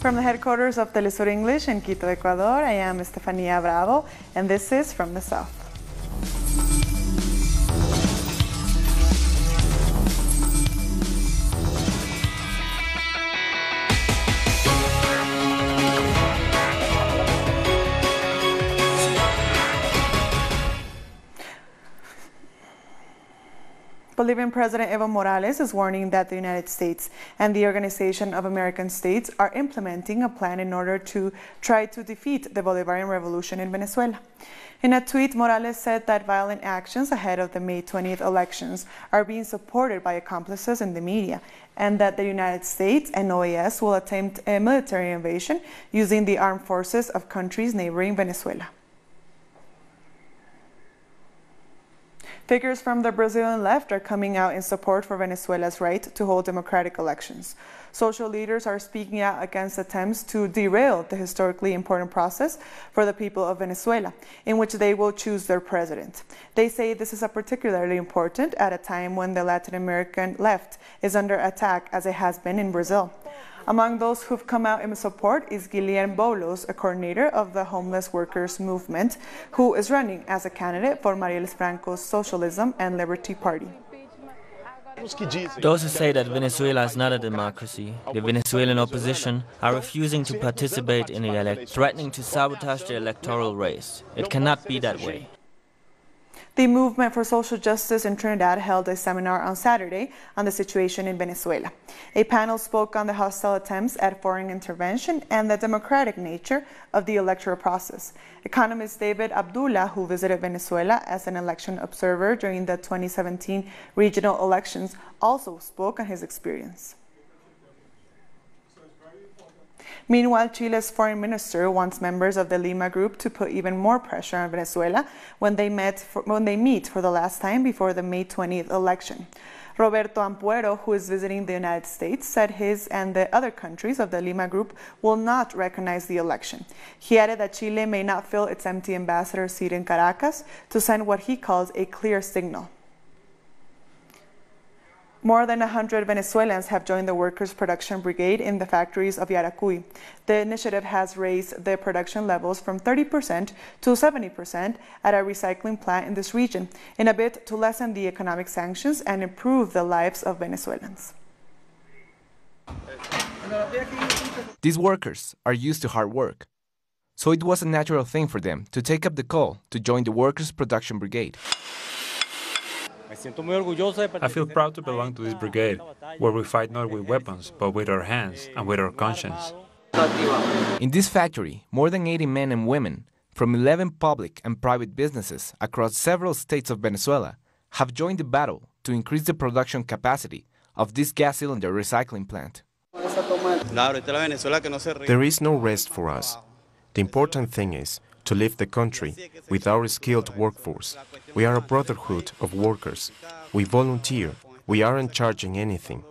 From the headquarters of Telesur English in Quito, Ecuador, I am Estefanía Bravo, and this is From the South. Bolivian President Evo Morales is warning that the United States and the Organization of American States are implementing a plan in order to try to defeat the Bolivarian Revolution in Venezuela. In a tweet, Morales said that violent actions ahead of the May 20th elections are being supported by accomplices in the media, and that the United States and OAS will attempt a military invasion using the armed forces of countries neighboring Venezuela. Figures from the Brazilian left are coming out in support for Venezuela's right to hold democratic elections. Social leaders are speaking out against attempts to derail the historically important process for the people of Venezuela, in which they will choose their president. They say this is particularly important at a time when the Latin American left is under attack, as it has been in Brazil. Among those who've come out in support is Guilherme Boulos, a coordinator of the Homeless Workers Movement, who is running as a candidate for Marielle Franco's Socialism and Liberty Party. Those who say that Venezuela is not a democracy, the Venezuelan opposition, are refusing to participate in the election, threatening to sabotage the electoral race. It cannot be that way. The Movement for Social Justice in Trinidad held a seminar on Saturday on the situation in Venezuela. A panel spoke on the hostile attempts at foreign intervention and the democratic nature of the electoral process. Economist David Abdullah, who visited Venezuela as an election observer during the 2017 regional elections, also spoke on his experience. Meanwhile, Chile's foreign minister wants members of the Lima group to put even more pressure on Venezuela when they meet for the last time before the May 20th election. Roberto Ampuero, who is visiting the United States, said his and the other countries of the Lima group will not recognize the election. He added that Chile may not fill its empty ambassador seat in Caracas to send what he calls a clear signal. More than 100 Venezuelans have joined the Workers' Production Brigade in the factories of Yaracuy. The initiative has raised the production levels from 30% to 70% at a recycling plant in this region, in a bid to lessen the economic sanctions and improve the lives of Venezuelans. These workers are used to hard work, so it was a natural thing for them to take up the call to join the Workers' Production Brigade. I feel proud to belong to this brigade, where we fight not with weapons, but with our hands and with our conscience. In this factory, more than 80 men and women from 11 public and private businesses across several states of Venezuela have joined the battle to increase the production capacity of this gas cylinder recycling plant. There is no rest for us. The important thing is to live the country with our skilled workforce. We are a brotherhood of workers. We volunteer. We aren't charging anything.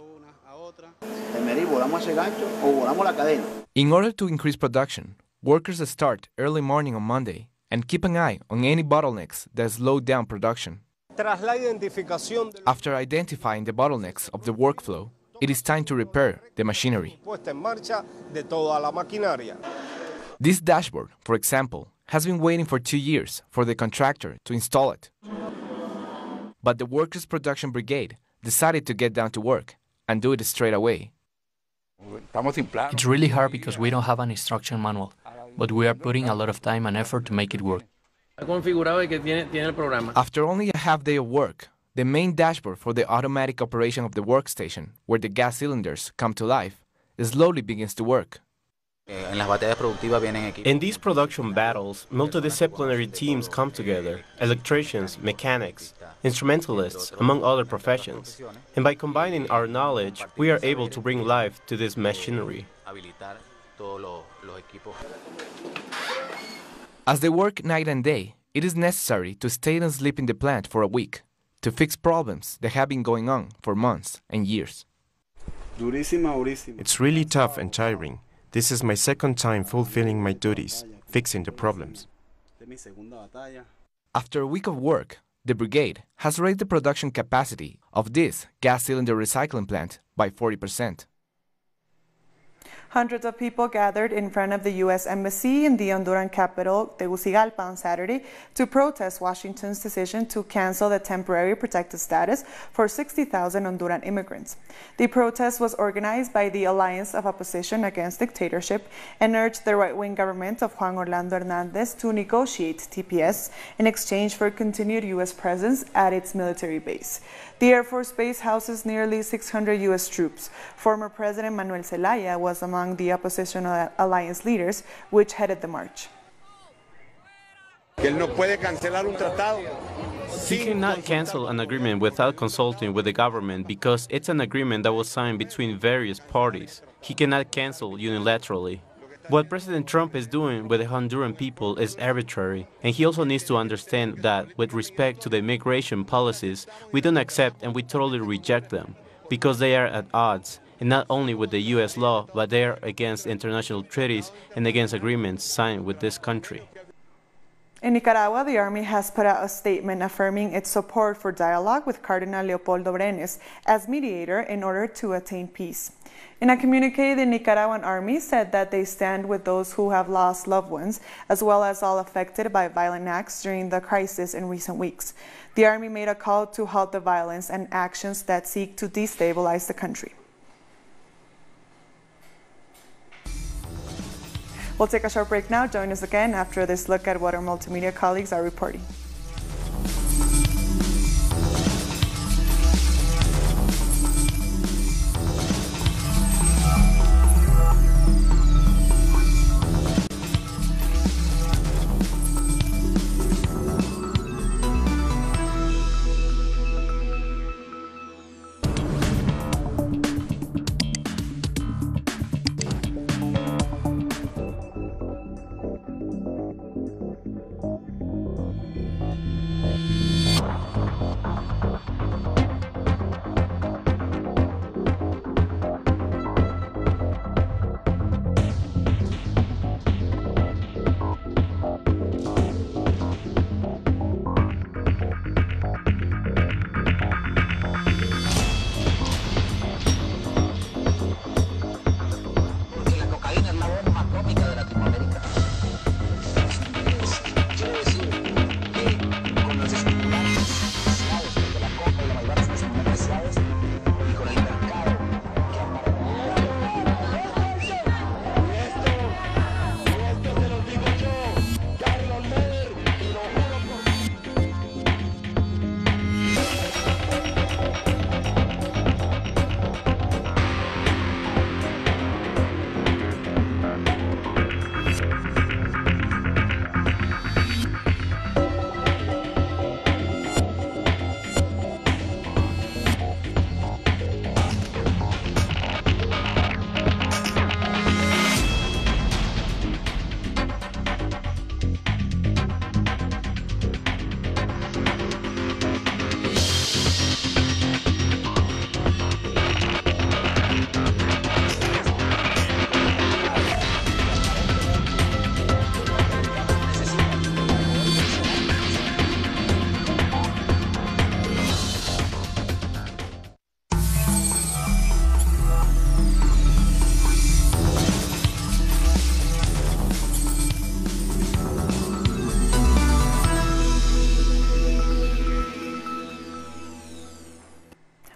In order to increase production, workers start early morning on Monday and keep an eye on any bottlenecks that slow down production. After identifying the bottlenecks of the workflow, it is time to repair the machinery. This dashboard, for example, has been waiting for 2 years for the contractor to install it. But the Workers' Production Brigade decided to get down to work and do it straight away. It's really hard because we don't have an instruction manual, but we are putting a lot of time and effort to make it work. After only a half day of work, the main dashboard for the automatic operation of the workstation, where the gas cylinders come to life, slowly begins to work. In these production battles, multidisciplinary teams come together, electricians, mechanics, instrumentalists, among other professions. And by combining our knowledge, we are able to bring life to this machinery. As they work night and day, it is necessary to stay and sleep in the plant for a week to fix problems that have been going on for months and years. It's really tough and tiring. This is my second time fulfilling my duties, fixing the problems. After a week of work, the brigade has raised the production capacity of this gas cylinder recycling plant by 40%. Hundreds of people gathered in front of the U.S. Embassy in the Honduran capital, Tegucigalpa, on Saturday to protest Washington's decision to cancel the temporary protected status for 60,000 Honduran immigrants. The protest was organized by the Alliance of Opposition Against Dictatorship and urged the right-wing government of Juan Orlando Hernandez to negotiate TPS in exchange for continued U.S. presence at its military base. The Air Force Base houses nearly 600 U.S. troops. Former President Manuel Zelaya was among the opposition alliance leaders which headed the march. He cannot cancel an agreement without consulting with the government because it's an agreement that was signed between various parties. He cannot cancel unilaterally. What President Trump is doing with the Honduran people is arbitrary, and he also needs to understand that with respect to the immigration policies, we don't accept and we totally reject them, because they are at odds, and not only with the U.S. law, but they are against international treaties and against agreements signed with this country. In Nicaragua, the army has put out a statement affirming its support for dialogue with Cardinal Leopoldo Brenes as mediator in order to attain peace. In a communique, the Nicaraguan army said that they stand with those who have lost loved ones, as well as all affected by violent acts during the crisis in recent weeks. The army made a call to halt the violence and actions that seek to destabilize the country. We'll take a short break now. Join us again after this look at what our multimedia colleagues are reporting.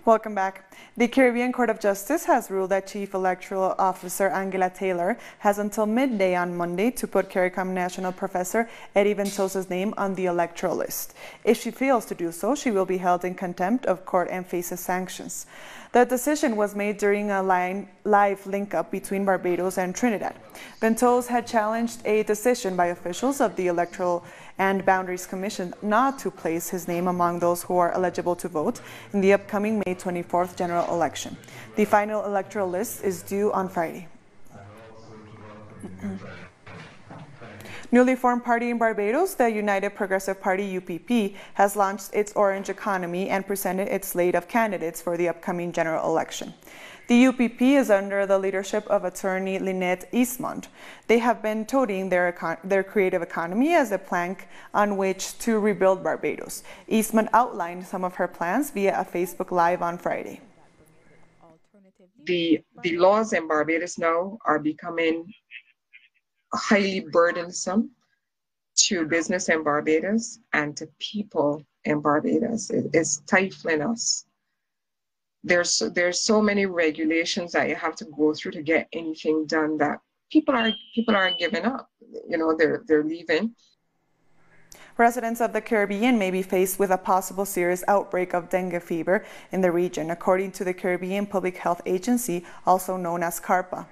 Welcome back. The Caribbean Court of Justice has ruled that Chief Electoral Officer Angela Taylor has until midday on Monday to put CARICOM National Professor Eddie Ventosa's name on the electoral list. If she fails to do so, she will be held in contempt of court and faces sanctions. The decision was made during a live link-up between Barbados and Trinidad. Ventos had challenged a decision by officials of the Electoral and Boundaries Commission not to place his name among those who are eligible to vote in the upcoming May 24th general election. The final electoral list is due on Friday. Newly formed party in Barbados, the United Progressive Party UPP, has launched its Orange Economy and presented its slate of candidates for the upcoming general election. The UPP is under the leadership of attorney Lynette Eastmont. They have been touting their creative economy as a plank on which to rebuild Barbados. Eastmont outlined some of her plans via a Facebook Live on Friday. the laws in Barbados now are becoming highly burdensome to business in Barbados and to people in Barbados. It is stifling us. There's so many regulations that you have to go through to get anything done that people are giving up. You know, they're leaving. Residents of the Caribbean may be faced with a possible serious outbreak of dengue fever in the region, according to the Caribbean Public Health Agency, also known as CARPA.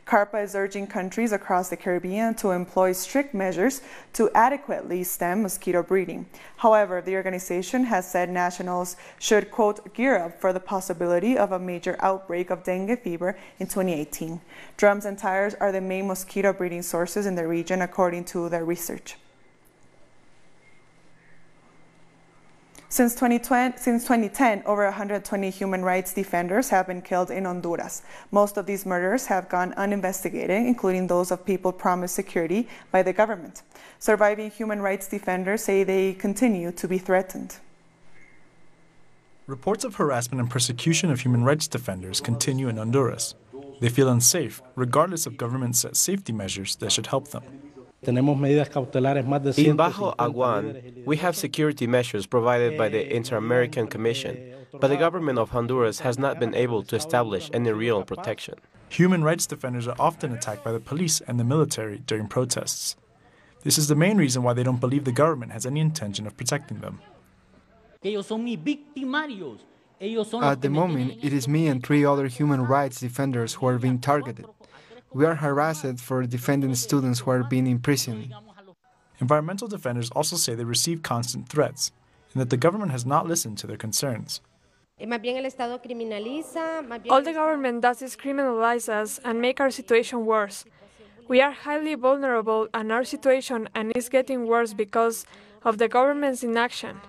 CARPA is urging countries across the Caribbean to employ strict measures to adequately stem mosquito breeding. However, the organization has said nationals should, quote, gear up for the possibility of a major outbreak of dengue fever in 2018. Drums and tires are the main mosquito breeding sources in the region, according to their research. Since 2010, over 120 human rights defenders have been killed in Honduras. Most of these murders have gone uninvestigated, including those of people promised security by the government. Surviving human rights defenders say they continue to be threatened. Reports of harassment and persecution of human rights defenders continue in Honduras. They feel unsafe, regardless of government-set safety measures that should help them. In Bajo Aguan, we have security measures provided by the Inter-American Commission, but the government of Honduras has not been able to establish any real protection. Human rights defenders are often attacked by the police and the military during protests. This is the main reason why they don't believe the government has any intention of protecting them. At the moment, it is me and 3 other human rights defenders who are being targeted. We are harassed for defending students who are being imprisoned. Environmental defenders also say they receive constant threats and that the government has not listened to their concerns. All the government does is criminalize us and make our situation worse. We are highly vulnerable and our situation is getting worse because of the government's inaction.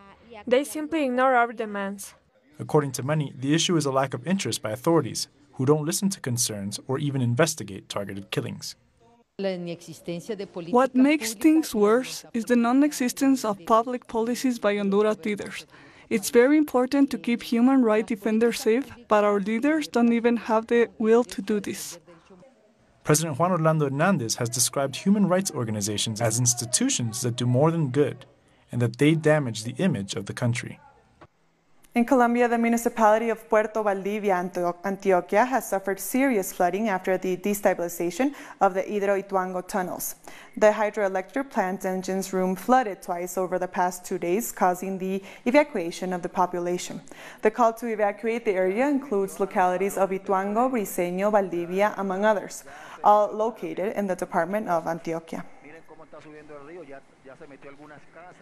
They simply ignore our demands. According to many, the issue is a lack of interest by authorities who don't listen to concerns or even investigate targeted killings. What makes things worse is the non-existence of public policies by Honduras leaders. It's very important to keep human rights defenders safe, but our leaders don't even have the will to do this. President Juan Orlando Hernández has described human rights organizations as institutions that do more than good, and that they damage the image of the country. In Colombia, the municipality of Puerto Valdivia, Antioquia, has suffered serious flooding after the destabilization of the Hidroituango tunnels. The hydroelectric plant engine's room flooded twice over the past 2 days, causing the evacuation of the population. The call to evacuate the area includes localities of Ituango, Briceño, Valdivia, among others, all located in the department of Antioquia.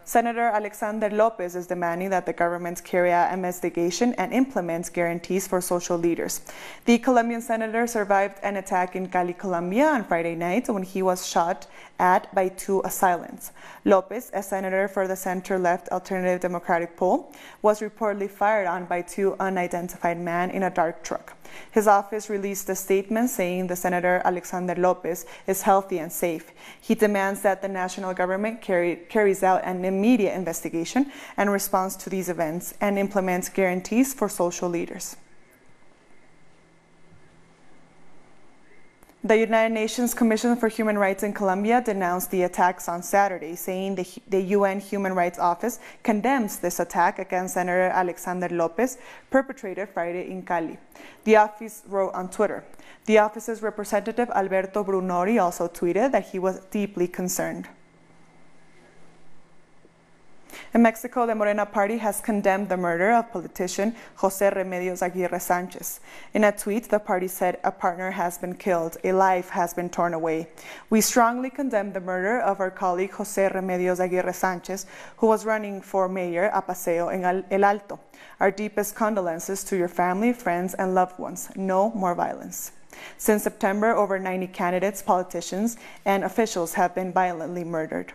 Senator Alexander Lopez is demanding that the government carry out investigation and implement guarantees for social leaders. The Colombian senator survived an attack in Cali, Colombia on Friday night when he was shot at by 2 assailants. Lopez, a senator for the center-left Alternative Democratic Pole, was reportedly fired on by 2 unidentified men in a dark truck. His office released a statement saying the Senator Alexander Lopez is healthy and safe. He demands that the national government carries out an immediate investigation and response to these events and implements guarantees for social leaders. The United Nations Commission for Human Rights in Colombia denounced the attacks on Saturday, saying the UN Human Rights Office condemns this attack against Senator Alexander Lopez, perpetrated Friday in Cali. The office wrote on Twitter. The office's representative, Alberto Brunori, also tweeted that he was deeply concerned. In Mexico, the Morena Party has condemned the murder of politician José Remedios Aguirre Sánchez. In a tweet, the party said, "A partner has been killed, a life has been torn away. We strongly condemn the murder of our colleague José Remedios Aguirre Sánchez, who was running for mayor a Paseo en El Alto. Our deepest condolences to your family, friends, and loved ones. No more violence." Since September, over 90 candidates, politicians, and officials have been violently murdered.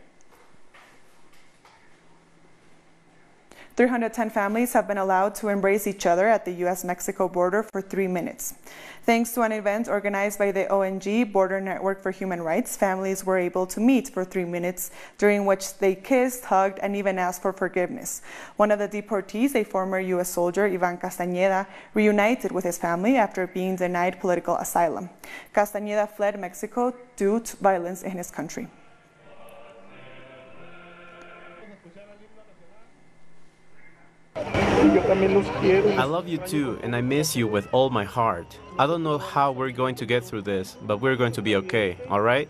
310 families have been allowed to embrace each other at the U.S.-Mexico border for 3 minutes. Thanks to an event organized by the ONG Border Network for Human Rights, families were able to meet for 3 minutes, during which they kissed, hugged, and even asked for forgiveness. One of the deportees, a former U.S. soldier, Ivan Castañeda, reunited with his family after being denied political asylum. Castañeda fled Mexico due to violence in his country. I love you too, and I miss you with all my heart. I don't know how we're going to get through this, but we're going to be okay, all right?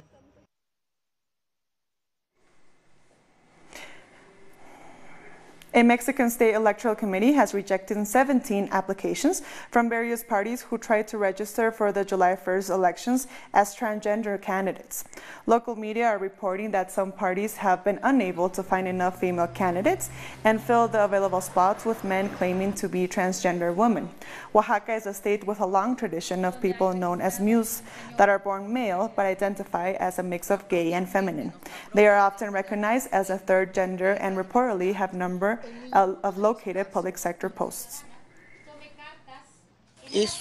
A Mexican state electoral committee has rejected 17 applications from various parties who tried to register for the July 1st elections as transgender candidates. Local media are reporting that some parties have been unable to find enough female candidates and fill the available spots with men claiming to be transgender women. Oaxaca is a state with a long tradition of people known as mules that are born male but identify as a mix of gay and feminine. They are often recognized as a third gender and reportedly have number of located public sector posts. It's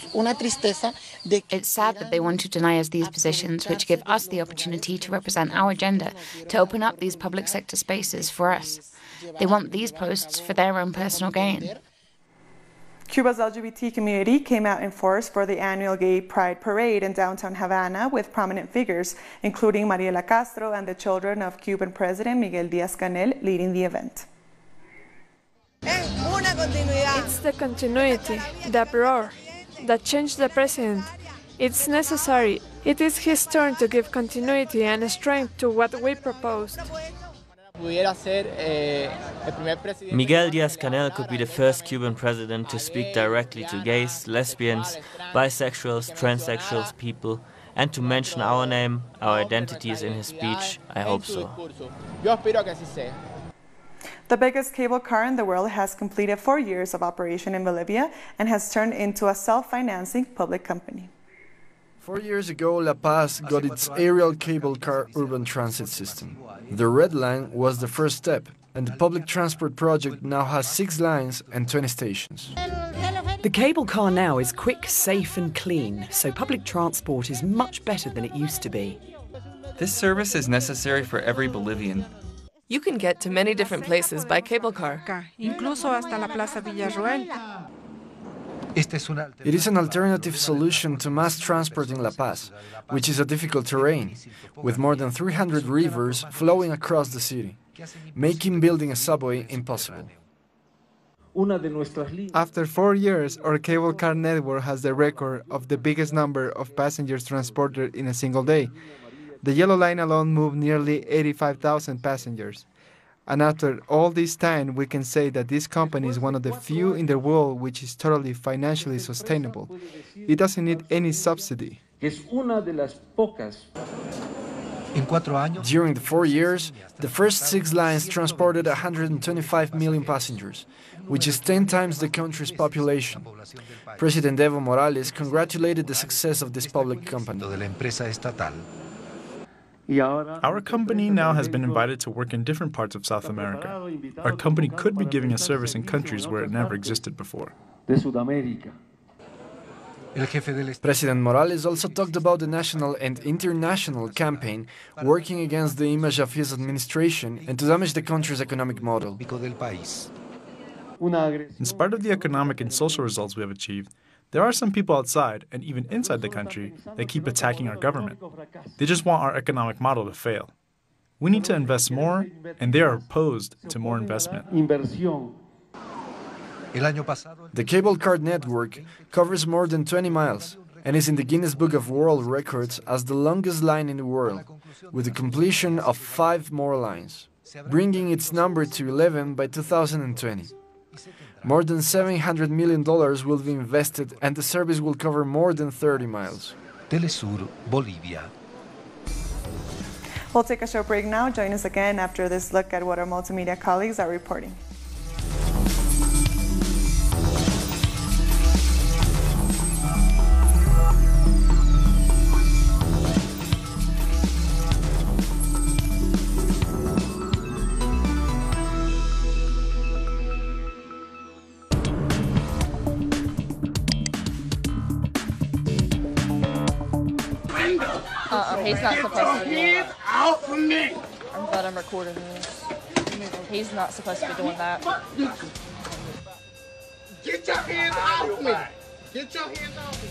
sad that they want to deny us these positions, which give us the opportunity to represent our gender, to open up these public sector spaces for us. They want these posts for their own personal gain. Cuba's LGBT community came out in force for the annual Gay Pride Parade in downtown Havana with prominent figures, including Mariela Castro and the children of Cuban President Miguel Díaz-Canel leading the event. It's the continuity, the uproar, that changed the president. It's necessary. It is his turn to give continuity and strength to what we proposed. Miguel Díaz-Canel could be the first Cuban president to speak directly to gays, lesbians, bisexuals, transsexuals, people, and to mention our name, our identities in his speech. I hope so. The biggest cable car in the world has completed 4 years of operation in Bolivia and has turned into a self-financing public company. 4 years ago, La Paz got its aerial cable car urban transit system. The Red Line was the first step, and the public transport project now has 6 lines and 20 stations. The cable car now is quick, safe and clean, so public transport is much better than it used to be. This service is necessary for every Bolivian. You can get to many different places by cable car. Incluso hasta la Plaza Villarroel. It is an alternative solution to mass transport in La Paz, which is a difficult terrain, with more than 300 rivers flowing across the city, making building a subway impossible. After 4 years, our cable car network has the record of the biggest number of passengers transported in a single day. The Yellow Line alone moved nearly 85,000 passengers. And after all this time, we can say that this company is one of the few in the world which is totally financially sustainable. It doesn't need any subsidy. During the 4 years, the first 6 lines transported 125 million passengers, which is 10 times the country's population. President Evo Morales congratulated the success of this public company. Our company now has been invited to work in different parts of South America. Our company could be giving a service in countries where it never existed before. President Morales also talked about the national and international campaign working against the image of his administration and to damage the country's economic model. In spite of the economic and social results we have achieved, there are some people outside and even inside the country that keep attacking our government. They just want our economic model to fail. We need to invest more, and they are opposed to more investment. The cable car network covers more than 20 miles and is in the Guinness Book of World Records as the longest line in the world, with the completion of 5 more lines, bringing its number to 11 by 2020. More than $700 million will be invested and the service will cover more than 30 miles. Telesur, Bolivia. We'll take a short break now. Join us again after this look at what our multimedia colleagues are reporting. He's not supposed to be doing that. Out for me! I'm glad I'm recording this. He's not supposed to be doing that. Get your hands off me! Get your hands off me!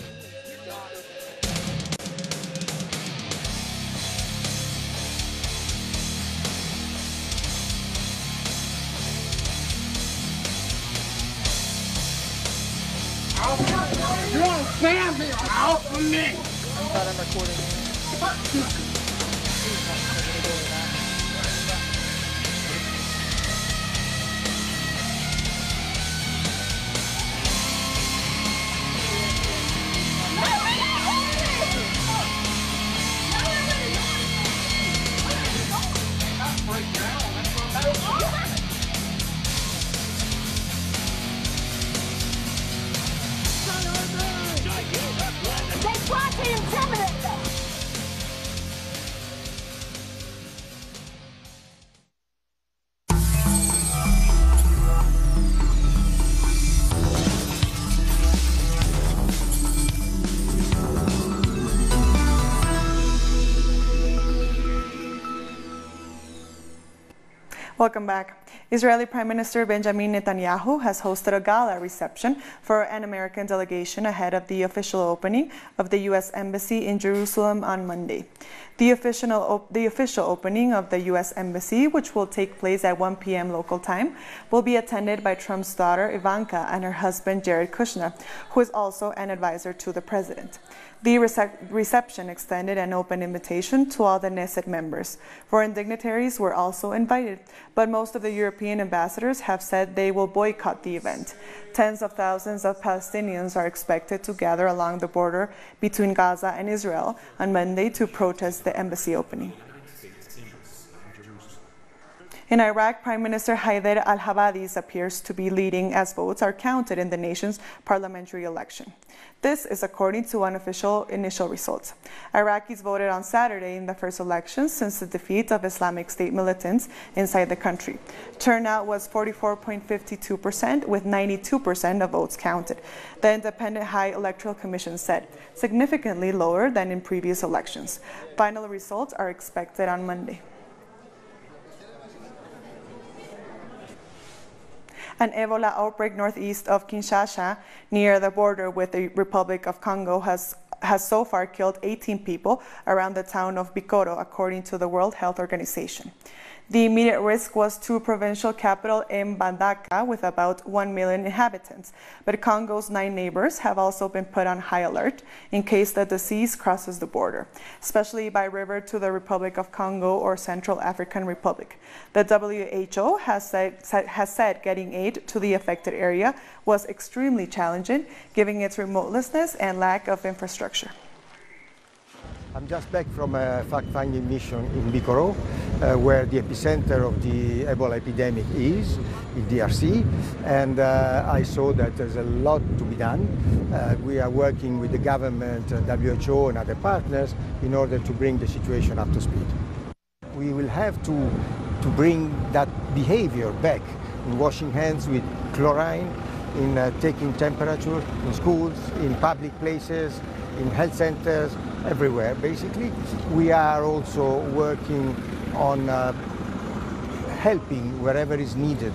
You want to stand me out for me? I'm glad I'm recording this. He's not supposed to be doing that. Welcome back. Israeli Prime Minister Benjamin Netanyahu has hosted a gala reception for an American delegation ahead of the official opening of the U.S. Embassy in Jerusalem on Monday. The official opening of the U.S. Embassy, which will take place at 1 p.m. local time, will be attended by Trump's daughter Ivanka and her husband Jared Kushner, who is also an advisor to the president. The reception extended an open invitation to all the Knesset members. Foreign dignitaries were also invited, but most of the European ambassadors have said they will boycott the event. Tens of thousands of Palestinians are expected to gather along the border between Gaza and Israel on Monday to protest the embassy opening. In Iraq, Prime Minister Haider al-Abadi appears to be leading as votes are counted in the nation's parliamentary election. This is according to unofficial initial results. Iraqis voted on Saturday in the first election since the defeat of Islamic State militants inside the country. Turnout was 44.52%, with 92% of votes counted. The Independent High Electoral Commission said, significantly lower than in previous elections. Final results are expected on Monday. An Ebola outbreak northeast of Kinshasa, near the border with the Republic of Congo, has so far killed 18 people around the town of Bikoro, according to the World Health Organization. The immediate risk was to provincial capital Mbandaka, with about 1 million inhabitants, but Congo's 9 neighbors have also been put on high alert in case the disease crosses the border, especially by river to the Republic of Congo or Central African Republic. The WHO has said getting aid to the affected area was extremely challenging, given its remoteness and lack of infrastructure. I'm just back from a fact-finding mission in Bikoro, where the epicenter of the Ebola epidemic is, in DRC, and I saw that there's a lot to be done. We are working with the government, WHO and other partners in order to bring the situation up to speed. We will have to bring that behavior back in washing hands with chlorine, in taking temperature in schools, in public places, in health centers, everywhere basically. We are also working on helping wherever is needed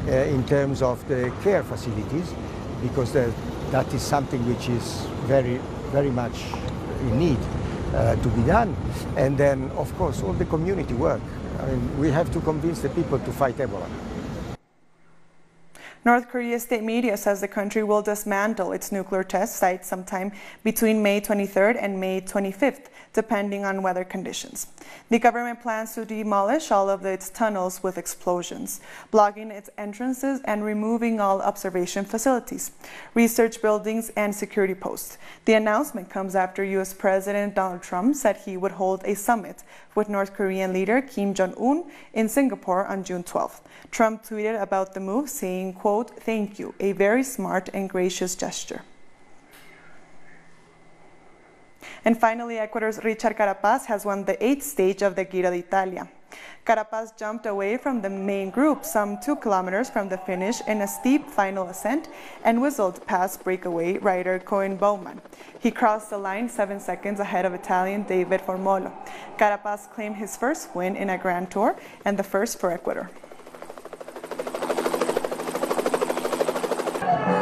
in terms of the care facilities, because that is something which is very, very much in need to be done. And then, of course, all the community work. I mean, we have to convince the people to fight Ebola. North Korea's state media says the country will dismantle its nuclear test site sometime between May 23rd and May 25th, depending on weather conditions. The government plans to demolish all of its tunnels with explosions, blocking its entrances and removing all observation facilities, research buildings, and security posts. The announcement comes after U.S. President Donald Trump said he would hold a summit with North Korean leader Kim Jong-un in Singapore on June 12th. Trump tweeted about the move, saying, quote, "Thank you, a very smart and gracious gesture." And finally, Ecuador's Richard Carapaz has won the 8th stage of the Giro d'Italia. Carapaz jumped away from the main group some 2 kilometers from the finish in a steep final ascent and whistled past breakaway rider Cohen Bowman. He crossed the line 7 seconds ahead of Italian David Formolo. Carapaz claimed his first win in a Grand Tour and the first for Ecuador.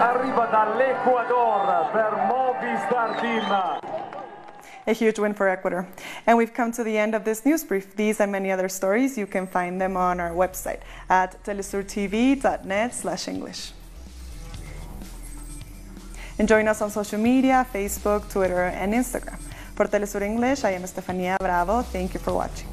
Arriva dall'Ecuador per Movistar Team. A huge win for Ecuador. And we've come to the end of this news brief. These and many other stories, you can find them on our website at telesurtv.net/English. And join us on social media, Facebook, Twitter, and Instagram. For Telesur English, I am Estefania Bravo. Thank you for watching.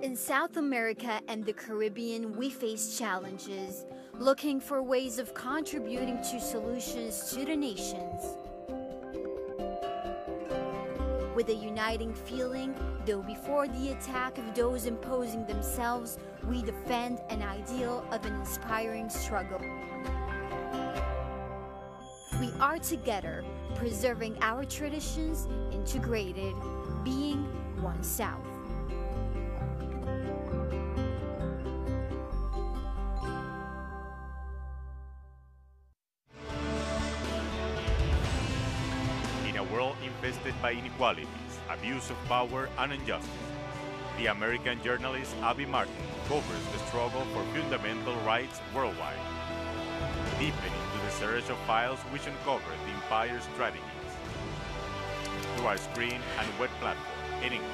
In South America and the Caribbean, we face challenges, looking for ways of contributing to solutions to the nations. With a uniting feeling, though before the attack of those imposing themselves, we defend an ideal of an inspiring struggle. We are together, preserving our traditions, integrated, being one South. Infested by inequalities, abuse of power, and injustice. The American journalist Abby Martin covers the struggle for fundamental rights worldwide, deepening into the search of files which uncover the empire's strategies through our screen and web platform in English.